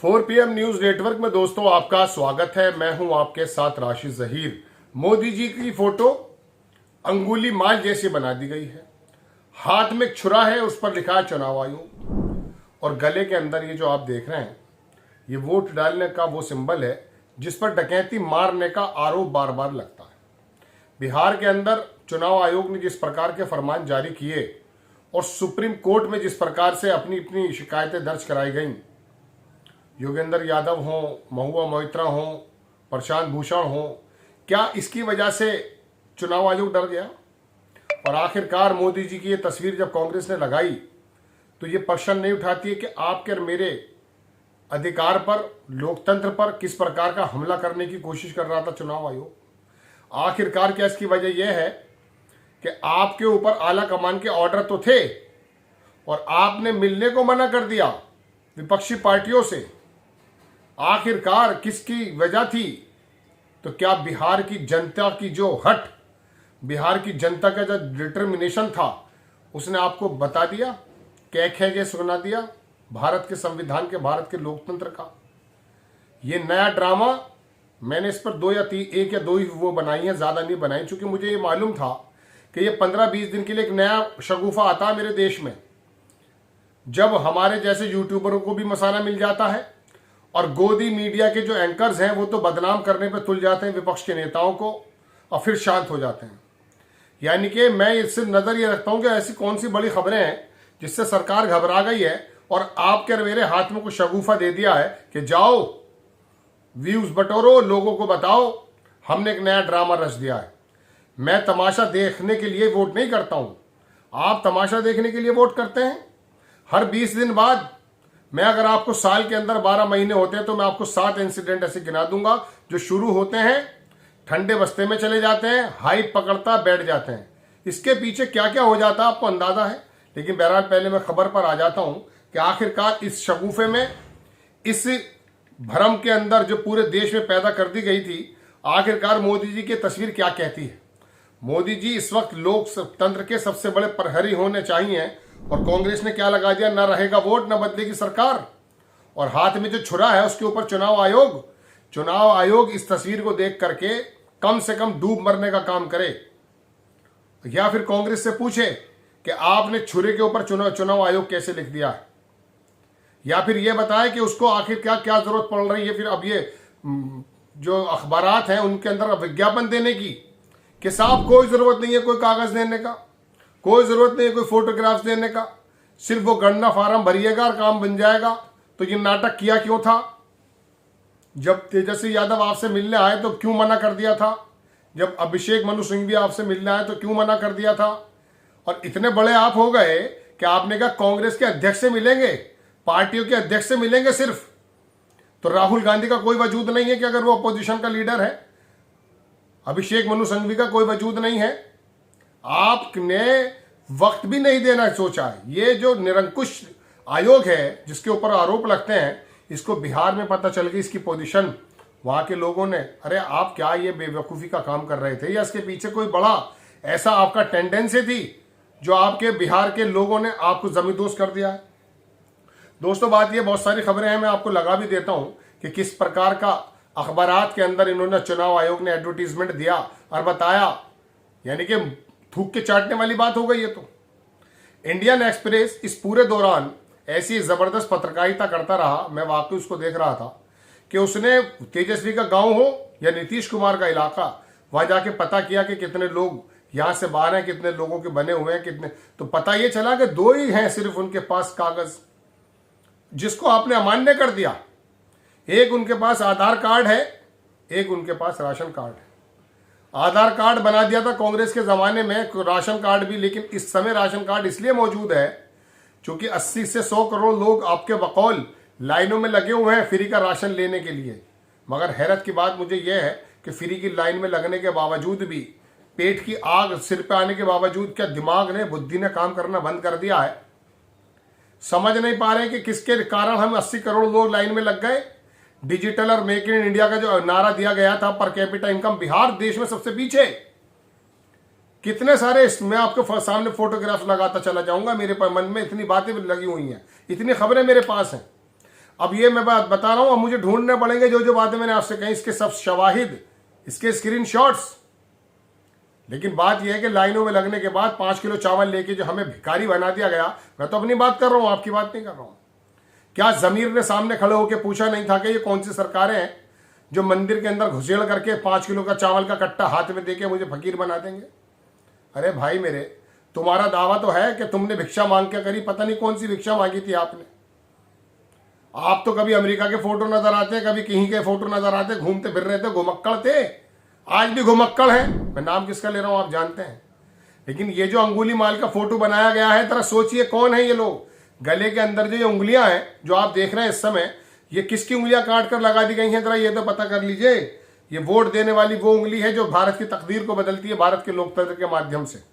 4 PM news network में दोस्तों आपका स्वागत है। मैं हूं आपके साथ राशिद जहीर। मोदी जी की फोटो अंगुली माल जैसी बना दी गई है। हाथ में एक छुरा है, उस पर लिखा है चुनाव आयोग, और गले के अंदर ये जो आप देख रहे हैं ये वोट डालने का वो सिंबल है जिस पर डकैती मारने का आरोप बार बार लगता है। बिहार के अंदर चुनाव आयोग ने जिस प्रकार के फरमान जारी किए और सुप्रीम कोर्ट में जिस प्रकार से अपनी अपनी शिकायतें दर्ज कराई गईं, योगेंद्र यादव हों, महुआ मोइत्रा हों, प्रशांत भूषण हों, क्या इसकी वजह से चुनाव आयोग डर गया? और आखिरकार मोदी जी की ये तस्वीर जब कांग्रेस ने लगाई तो ये प्रश्न नहीं उठाती है कि आपके और मेरे अधिकार पर, लोकतंत्र पर किस प्रकार का हमला करने की कोशिश कर रहा था चुनाव आयोग? आखिरकार क्या इसकी वजह यह है कि आपके ऊपर आला कमान के ऑर्डर तो थे और आपने मिलने को मना कर दिया विपक्षी पार्टियों से। आखिरकार किसकी वजह थी? तो क्या बिहार की जनता की जो हट, बिहार की जनता का जो डिटर्मिनेशन था, उसने आपको बता दिया, कह के सुना दिया भारत के संविधान के, भारत के लोकतंत्र का? ये नया ड्रामा मैंने इस पर 1 या 2 ही वो बनाई है, ज्यादा नहीं बनाई, क्योंकि मुझे ये मालूम था कि ये 15-20 दिन के लिए एक नया शगुफा आता है मेरे देश में, जब हमारे जैसे यूट्यूबरों को भी मसाला मिल जाता है और गोदी मीडिया के जो एंकर्स हैं वो तो बदनाम करने पर तुल जाते हैं विपक्ष के नेताओं को और फिर शांत हो जाते हैं। यानी कि मैं इससे नजर ये रखता हूं कि ऐसी कौन सी बड़ी खबरें हैं जिससे सरकार घबरा गई है और आपके और मेरे हाथ में कुछ शगुफा दे दिया है कि जाओ व्यूज बटोरो, लोगों को बताओ हमने एक नया ड्रामा रच दिया है। मैं तमाशा देखने के लिए वोट नहीं करता हूं, आप तमाशा देखने के लिए वोट करते हैं। हर 20 दिन बाद मैं, अगर आपको साल के अंदर 12 महीने होते हैं तो मैं आपको 7 इंसिडेंट ऐसे गिना दूंगा जो शुरू होते हैं, ठंडे बस्ते में चले जाते हैं, हाइप पकड़ता बैठ जाते हैं। इसके पीछे क्या क्या हो जाता है आपको अंदाजा है। लेकिन बहरहाल पहले मैं खबर पर आ जाता हूं कि आखिरकार इस शगुफे में, इस भ्रम के अंदर जो पूरे देश में पैदा कर दी गई थी, आखिरकार मोदी जी की तस्वीर क्या कहती है। मोदी जी इस वक्त लोकतंत्र के सबसे बड़े प्रहरी होने चाहिए और कांग्रेस ने क्या लगा दिया, ना रहेगा वोट ना बदलेगी सरकार, और हाथ में जो छुरा है उसके ऊपर चुनाव आयोग। चुनाव आयोग इस तस्वीर को देख करके कम से कम डूब मरने का काम करे, या फिर कांग्रेस से पूछे कि आपने छुरे के ऊपर चुनाव आयोग कैसे लिख दिया है, या फिर यह बताए कि उसको आखिर क्या जरूरत पड़ रही है फिर अब ये जो अखबारात हैं उनके अंदर विज्ञापन देने की, कि साहब कोई जरूरत नहीं है कोई कागज देने का, कोई जरूरत नहीं है कोई फोटोग्राफ्स देने का, सिर्फ वो गणना फार्म भरिएगा और काम बन जाएगा। तो ये नाटक किया क्यों था? जब तेजस्वी यादव आपसे मिलने आए तो क्यों मना कर दिया था? जब अभिषेक मनु सिंह भी आपसे मिलने आए तो क्यों मना कर दिया था? और इतने बड़े आप हो गए कि आपने कहा कांग्रेस के अध्यक्ष से मिलेंगे, पार्टियों के अध्यक्ष से मिलेंगे सिर्फ। तो राहुल गांधी का कोई वजूद नहीं है कि अगर वो अपोजिशन का लीडर है, अभिषेक मनु सिंघवी का कोई वजूद नहीं है। आपने वक्त भी नहीं देना सोचा है। ये जो निरंकुश आयोग है जिसके ऊपर आरोप लगते हैं, इसको बिहार में पता चल गई इसकी पोजीशन, वहां के लोगों ने, अरे आप क्या ये बेवकूफी का काम कर रहे थे, या इसके पीछे कोई बड़ा ऐसा आपका टेंडेंसी थी जो आपके बिहार के लोगों ने आपको जमींदोज कर दिया है। दोस्तों बात ये, बहुत सारी खबरें हैं, मैं आपको लगा भी देता हूं कि किस प्रकार का अखबारात के अंदर इन्होंने, चुनाव आयोग ने एडवर्टीजमेंट दिया और बताया, यानी कि थूक के चाटने वाली बात हो गई है। तो इंडियन एक्सप्रेस इस पूरे दौरान ऐसी जबरदस्त पत्रकारिता करता रहा, मैं वाकई उसको देख रहा था कि उसने तेजस्वी का गांव हो या नीतीश कुमार का इलाका, वहां जाके पता किया कि कितने लोग यहां से बाहर हैं, कितने लोगों के बने हुए हैं, कितने। तो पता ये चला कि 2 ही हैं सिर्फ उनके पास कागज, जिसको आपने अमान्य कर दिया। एक उनके पास आधार कार्ड है, एक उनके पास राशन कार्ड है। आधार कार्ड बना दिया था कांग्रेस के जमाने में, राशन कार्ड भी, लेकिन इस समय राशन कार्ड इसलिए मौजूद है क्योंकि 80 से 100 करोड़ लोग आपके बकौल लाइनों में लगे हुए हैं फ्री का राशन लेने के लिए। मगर हैरत की बात मुझे यह है कि फ्री की लाइन में लगने के बावजूद भी, पेट की आग सिर पे आने के बावजूद, क्या दिमाग ने, बुद्धि ने काम करना बंद कर दिया है? समझ नहीं पा रहे कि किसके कारण हम 80 करोड़ लोग लाइन में लग गए। डिजिटल और मेक इन इंडिया का जो नारा दिया गया था, पर कैपिटा इनकम बिहार देश में सबसे पीछे। कितने सारे, मैं आपके सामने फोटोग्राफ लगाता चला जाऊंगा, मेरे मन में इतनी बातें लगी हुई हैं, इतनी खबरें मेरे पास हैं। अब ये मैं बात बता रहा हूं, अब मुझे ढूंढने पड़ेंगे जो जो बातें मैंने आपसे कही, इसके सब शवाहिद, इसके स्क्रीनशॉट्स। लेकिन बात यह है कि लाइनों में लगने के बाद 5 किलो चावल लेके जो हमें भिखारी बना दिया गया, मैं तो अपनी बात कर रहा हूं, आपकी बात नहीं कर रहा हूं। क्या जमीर ने सामने खड़े होकर पूछा नहीं था कि ये कौन सी सरकारें हैं जो मंदिर के अंदर घुसेड़ करके 5 किलो का चावल का कट्टा हाथ में देके मुझे फकीर बना देंगे? अरे भाई मेरे, तुम्हारा दावा तो है कि तुमने भिक्षा मांग के करी, पता नहीं कौन सी भिक्षा मांगी थी आपने। आप तो कभी अमेरिका के फोटो नजर आते, कभी कहीं के फोटो नजर आते, घूमते फिर रहे थे, घुमक्कड़ थे, आज भी घुमक्कड़ है। मैं नाम किसका ले रहा हूं आप जानते हैं। लेकिन ये जो अंगुली माल का फोटो बनाया गया है, जरा सोचिए कौन है ये लोग। गले के अंदर जो ये उंगलियां हैं जो आप देख रहे हैं इस समय, ये किसकी उंगलियां काट कर लगा दी गई हैं, जरा ये तो पता कर लीजिए। ये वोट देने वाली वो उंगली है जो भारत की तकदीर को बदलती है, भारत के लोकतंत्र के माध्यम से।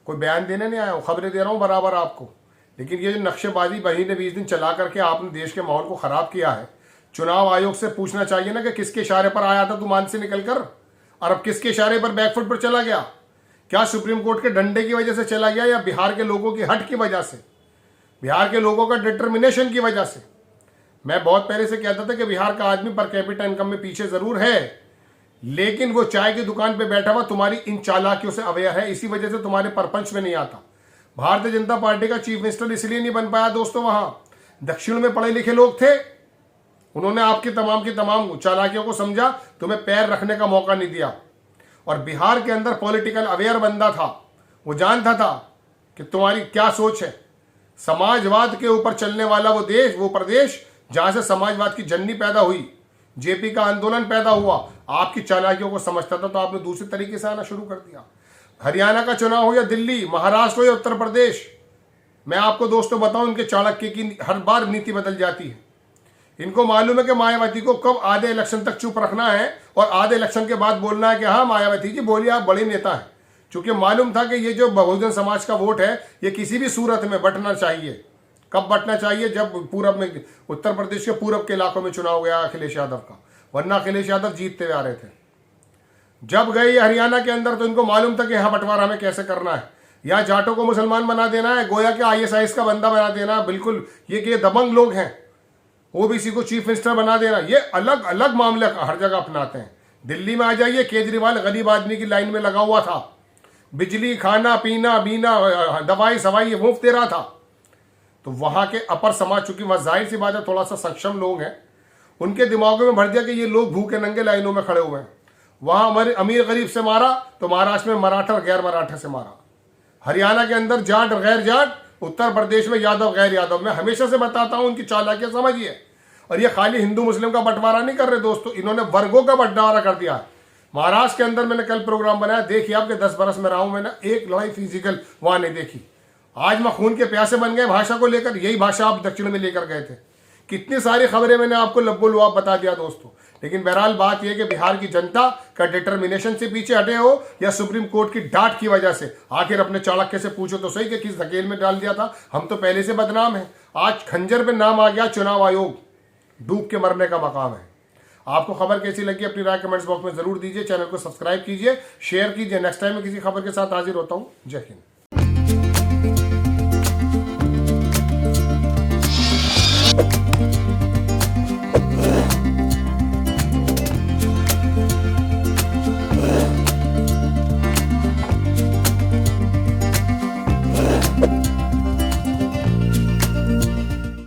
कोई बयान देने नहीं आया हूं, खबरें दे रहा हूं बराबर आपको। लेकिन ये जो नक्शेबाजी महीने 20 दिन चला करके आपने देश के माहौल को खराब किया है, चुनाव आयोग से पूछना चाहिए ना कि किसके इशारे पर आया था तुमान से निकलकर, और अब किसके इशारे पर बैकफुट पर चला गया? क्या सुप्रीम कोर्ट के डंडे की वजह से चला गया, या बिहार के लोगों की हट की वजह से, बिहार के लोगों का डिटर्मिनेशन की वजह से? मैं बहुत पहले से कहता था कि बिहार का आदमी पर कैपिटा इनकम में पीछे जरूर है, लेकिन वो चाय की दुकान पे बैठा हुआ तुम्हारी इन चालाकियों से अवेयर है, इसी वजह से तुम्हारे परपंच में नहीं आता। भारतीय जनता पार्टी का चीफ मिनिस्टर इसलिए नहीं बन पाया दोस्तों, वहां दक्षिण में पढ़े लिखे लोग थे, उन्होंने आपकी तमाम चालाकियों को समझा, तुम्हें पैर रखने का मौका नहीं दिया। और बिहार के अंदर पॉलिटिकल अवेयर बंदा था, वो जानता था कि तुम्हारी क्या सोच है। समाजवाद के ऊपर चलने वाला वो देश, वो प्रदेश जहां से समाजवाद की जननी पैदा हुई, जेपी का आंदोलन पैदा हुआ, आपकी चालाकियों को समझता था, तो आपने दूसरे तरीके से आना शुरू कर दिया। हरियाणा का चुनाव हो या दिल्ली, महाराष्ट्र हो या उत्तर प्रदेश, मैं आपको दोस्तों बताऊं, इनके चाणक्य की हर बार नीति बदल जाती है। इनको मालूम है कि मायावती को कब आधे इलेक्शन तक चुप रखना है और आधे इलेक्शन के बाद बोलना है कि हाँ मायावती जी बोलिए, आप बड़े नेता हैं। क्योंकि मालूम था कि ये जो बहुजन समाज का वोट है, ये किसी भी सूरत में बंटना चाहिए। कब बंटना चाहिए? जब पूरब में, उत्तर प्रदेश के पूरब के इलाकों में चुनाव गया अखिलेश यादव का, वरना अखिलेश यादव जीतते आ रहे थे। जब गए हरियाणा के अंदर तो इनको मालूम था कि यहाँ बंटवारा हमें कैसे करना है, यहाँ जाटों को मुसलमान बना देना है, गोया के ISIS का बंदा बना देना है, बिल्कुल ये दबंग लोग हैं, ओबीसी को चीफ मिनिस्टर बना देना। ये अलग अलग मामले हर जगह अपनाते हैं। दिल्ली में आ जाइए, केजरीवाल गरीब आदमी की लाइन में लगा हुआ था, बिजली, खाना पीना, बीना, दवाई सवाई ये मुफ्त दे रहा था। तो वहां के अपर समाज, चूंकि वह जाहिर सी बात है थोड़ा सा सक्षम लोग हैं, उनके दिमागों में भर दिया कि ये लोग भूखे नंगे लाइनों में खड़े हुए हैं। वहां हमारे अमीर गरीब से मारा तो महाराष्ट्र में मराठा और गैर मराठा से मारा, हरियाणा के अंदर जाट और गैर जाट, उत्तर प्रदेश में यादव गैर यादव। मैं हमेशा से बताता हूं उनकी चालाकियां समझिए। और ये खाली हिंदू मुस्लिम का बंटवारा नहीं कर रहे दोस्तों, इन्होंने वर्गों का बंटवारा कर दिया है। महाराष्ट्र के अंदर मैंने कल प्रोग्राम बनाया, देखिए आपके 10 बरस में रहा हूं, मैंने एक लड़ाई फिजिकल वहां नहीं देखी। आज मैं खून के प्यासे बन गए भाषा को लेकर, यही भाषा आप दक्षिण में लेकर गए थे। कितनी सारी खबरें मैंने आपको लब्बो लुआब बता दिया दोस्तों। लेकिन बहरहाल बात यह कि बिहार की जनता का डिटर्मिनेशन से पीछे हटे हो या सुप्रीम कोर्ट की डांट की वजह से, आखिर अपने चाणक्य से पूछो तो सही कि किस धकेल में डाल दिया था। हम तो पहले से बदनाम हैं, आज खंजर पे नाम आ गया, चुनाव आयोग डूब के मरने का मकाम है। आपको खबर कैसी लगी अपनी राय कमेंट्स बॉक्स में जरूर दीजिए। चैनल को सब्सक्राइब कीजिए, शेयर कीजिए। नेक्स्ट टाइम मैं किसी खबर के साथ हाजिर होता हूं। जय हिंद।